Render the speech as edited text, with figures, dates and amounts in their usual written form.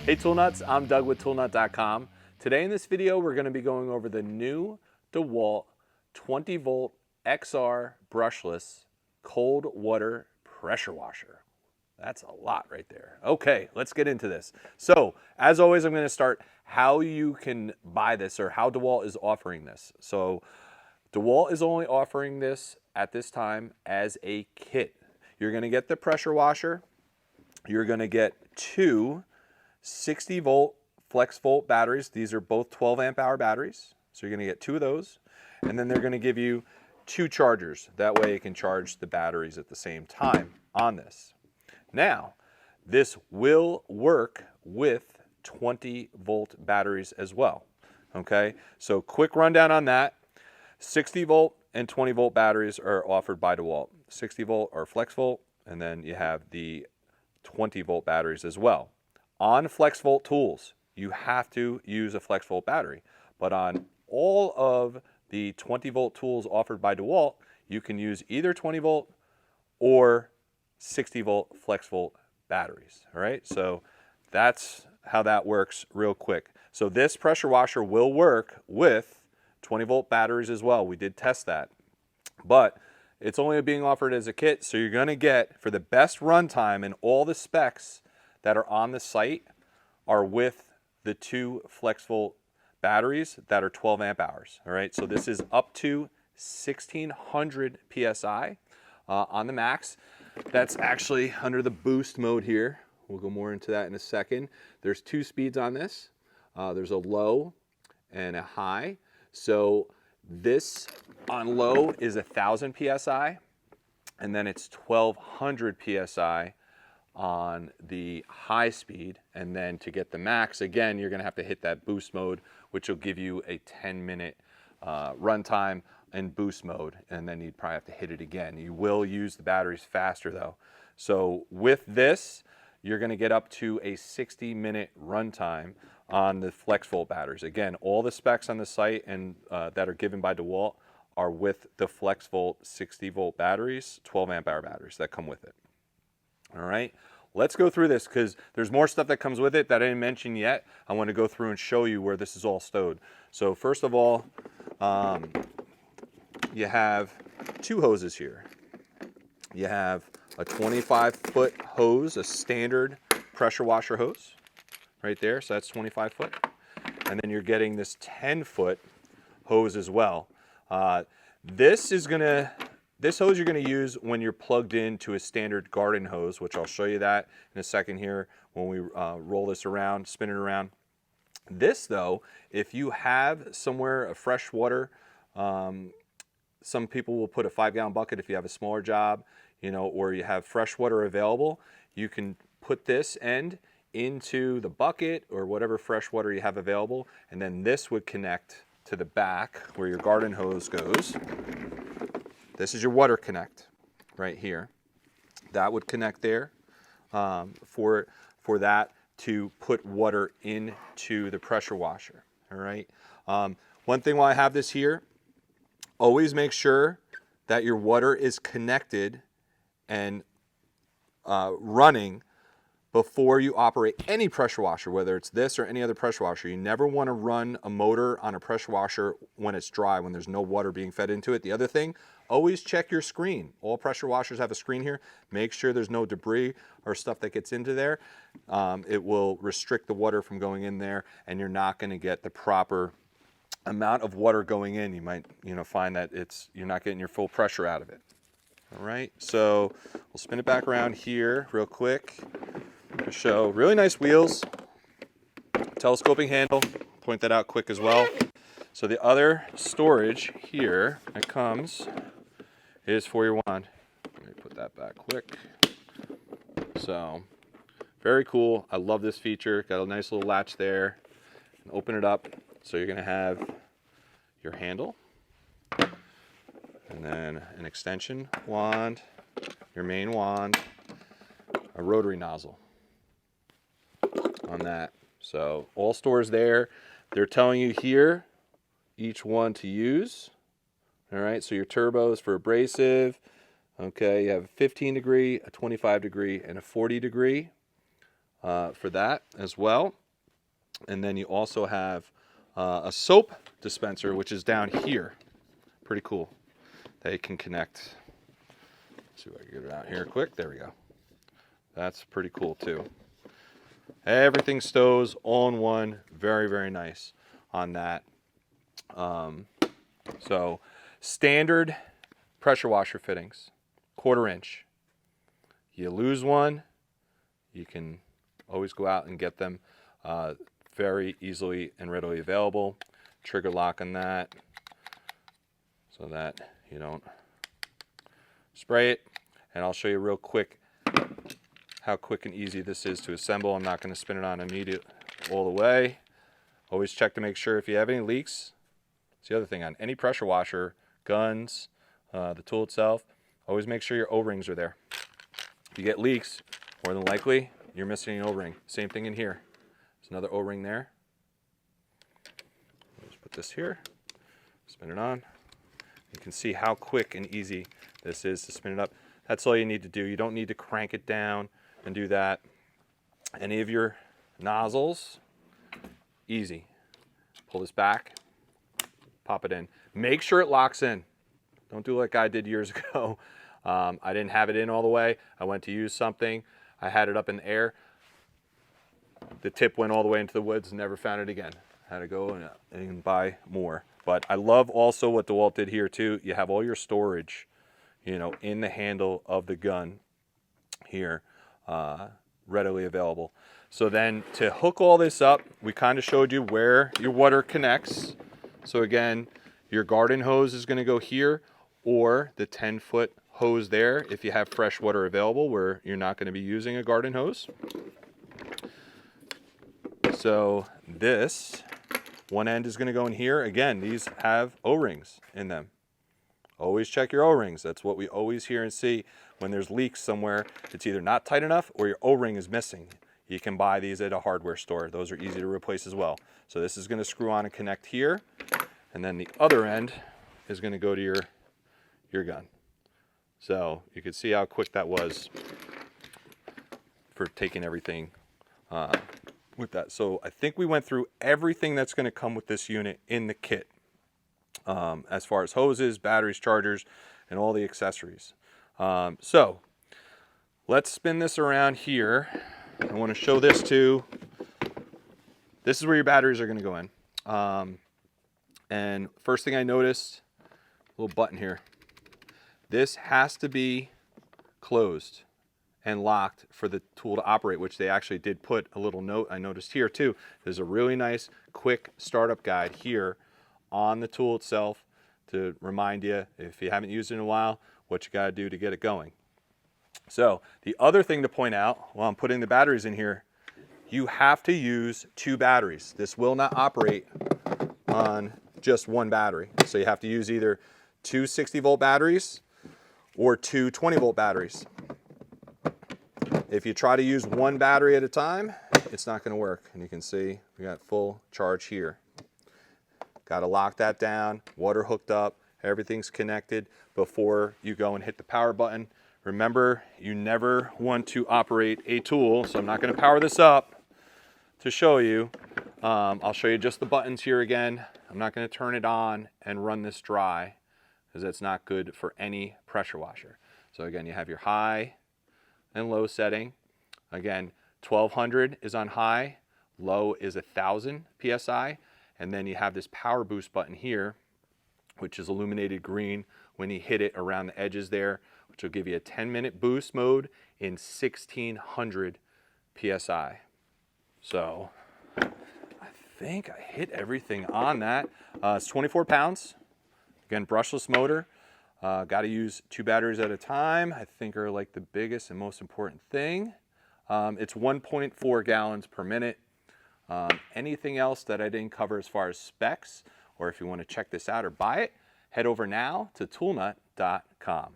Hey Tool Nuts, I'm Doug with ToolNut.com. Today in this video we're going to be going over the new DeWalt 20 volt XR brushless cold water pressure washer. That's a lot right there. Okay, let's get into this. So as always, I'm going to start how you can buy this or how DeWalt is offering this. So DeWalt is only offering this at this time as a kit. You're going to get the pressure washer. You're going to get two 60 volt FLEXVOLT batteries. These are both 12 amp hour batteries. So you're going to get two of those. And then they're going to give you two chargers. That way you can charge the batteries at the same time on this. Now, this will work with 20 volt batteries as well. Okay, so quick rundown on that. 60 volt and 20 volt batteries are offered by DeWalt. 60 volt are FLEXVOLT, and then you have the 20 volt batteries as well. On FLEXVOLT tools, you have to use a FLEXVOLT battery, but on all of the 20 volt tools offered by DeWalt, you can use either 20 volt or 60 volt FLEXVOLT batteries. All right, so that's how that works real quick. So this pressure washer will work with 20 volt batteries as well. We did test that, but it's only being offered as a kit, so you're going to get, for the best runtime and all the specs that are on the site are with the two FLEXVOLT batteries that are 12 amp hours. All right, so this is up to 1600 PSI on the max. That's actually under the boost mode here. We'll go more into that in a second. There's two speeds on this. There's a low and a high. So this on low is 1000 PSI, and then it's 1200 PSI on the high speed. And then to get the max, again, you're going to have to hit that boost mode, which will give you a 10-minute runtime in boost mode, and then you'd probably have to hit it again. You will use the batteries faster though. So with this, you're going to get up to a 60-minute runtime on the FLEXVOLT batteries. Again, all the specs on the site and that are given by DeWalt are with the FLEXVOLT 60 volt batteries, 12 amp hour batteries that come with it. All right, let's go through this because there's more stuff that comes with it that I didn't mention yet. I want to go through and show you where this is all stowed. So first of all, you have two hoses here. You have a 25-foot hose, a standard pressure washer hose right there. So that's 25 foot. And then you're getting this 10-foot hose as well. This hose you're going to use when you're plugged into a standard garden hose, which I'll show you that in a second here when we roll this around, spin it around. This though, if you have somewhere a fresh water, some people will put a 5-gallon bucket if you have a smaller job, you know, or you have fresh water available, you can put this end into the bucket or whatever fresh water you have available, and then this would connect to the back where your garden hose goes. This is your water connect right here. That would connect there for that to put water into the pressure washer. All right. One thing while I have this here, always make sure that your water is connected and running before you operate any pressure washer, whether it's this or any other pressure washer. You never want to run a motor on a pressure washer when it's dry, when there's no water being fed into it. The other thing, always check your screen. All pressure washers have a screen here. Make sure there's no debris or stuff that gets into there. It will restrict the water from going in there, and you're not going to get the proper amount of water going in. You might, find that you're not getting your full pressure out of it. All right, so we'll spin it back around here real quick to show really nice wheels, telescoping handle, point that out quick as well. So the other storage here that comes is for your wand. Let me put that back quick. So very cool. I love this feature. Got a nice little latch there. And open it up. So you're going to have your handle, and then an extension wand, your main wand, a rotary nozzle on that. So all stores there. They're telling you here each one to use. All right, so your turbos for abrasive. Okay, you have a 15 degree, a 25 degree, and a 40 degree. for that as well. And then you also have a soap dispenser, which is down here. Pretty cool. They can connect. Let's see if I can get it out here quick. There we go. That's pretty cool too. Everything stows all in one. Very, very nice on that. So standard pressure washer fittings, 1/4 inch. You lose one, you can always go out and get them. Very easily and readily available. Trigger lock on that so that you don't spray it. And I'll show you real quick how quick and easy this is to assemble. I'm not going to spin it on immediate all the way. Always check to make sure if you have any leaks. It's the other thing on any pressure washer, guns, the tool itself, always make sure your O-rings are there. If you get leaks, more than likely you're missing an O-ring. Same thing in here. There's another O-ring there. Just put this here, spin it on. You can see how quick and easy this is to spin it up. That's all you need to do. You don't need to crank it down and do that. Any of your nozzles, easy. Pull this back, pop it in. Make sure it locks in. Don't do like I did years ago. I didn't have it in all the way. I went to use something. I had it up in the air. The tip went all the way into the woods and never found it again. Had to go and buy more. But I love also what DeWalt did here too. You have all your storage, you know, in the handle of the gun here, readily available. So then to hook all this up, we kind of showed you where your water connects. So again, your garden hose is going to go here, or the 10-foot hose there if you have fresh water available where you're not going to be using a garden hose. So this one end is going to go in here. Again, these have O-rings in them. Always check your O-rings. That's what we always hear and see when there's leaks somewhere. It's either not tight enough or your O-ring is missing. You can buy these at a hardware store. Those are easy to replace as well. So this is going to screw on and connect here. And then the other end is going to go to your gun. So you can see how quick that was for taking everything with that. So I think we went through everything that's going to come with this unit in the kit, as far as hoses, batteries, chargers, and all the accessories. So let's spin this around here. I want to show this too. This is where your batteries are going to go in. And first thing I noticed, a little button here. This has to be closed and locked for the tool to operate, which they actually did put a little note I noticed here too. There's a really nice quick startup guide here on the tool itself to remind you, if you haven't used it in a while, what you got to do to get it going. So the other thing to point out while I'm putting the batteries in here, you have to use 2 batteries. This will not operate on just one battery. So you have to use either 2 60-volt batteries or 2 20-volt batteries. If you try to use one battery at a time, it's not going to work. And you can see we got full charge here. Got to lock that down, water hooked up, everything's connected before you go and hit the power button. Remember, you never want to operate a tool, so I'm not going to power this up to show you. I'll show you just the buttons here again. I'm not going to turn it on and run this dry because that's not good for any pressure washer. So again, you have your high and low setting. Again, 1200 is on high, low is 1000 PSI, and then you have this power boost button here, which is illuminated green when you hit it around the edges there, which will give you a 10-minute boost mode in 1600 PSI. So I think I hit everything on that. It's 24 pounds. Again, brushless motor. Got to use 2 batteries at a time, I think are like the biggest and most important thing. It's 1.4 gallons per minute. Anything else that I didn't cover as far as specs, or if you want to check this out or buy it, head over now to toolnut.com.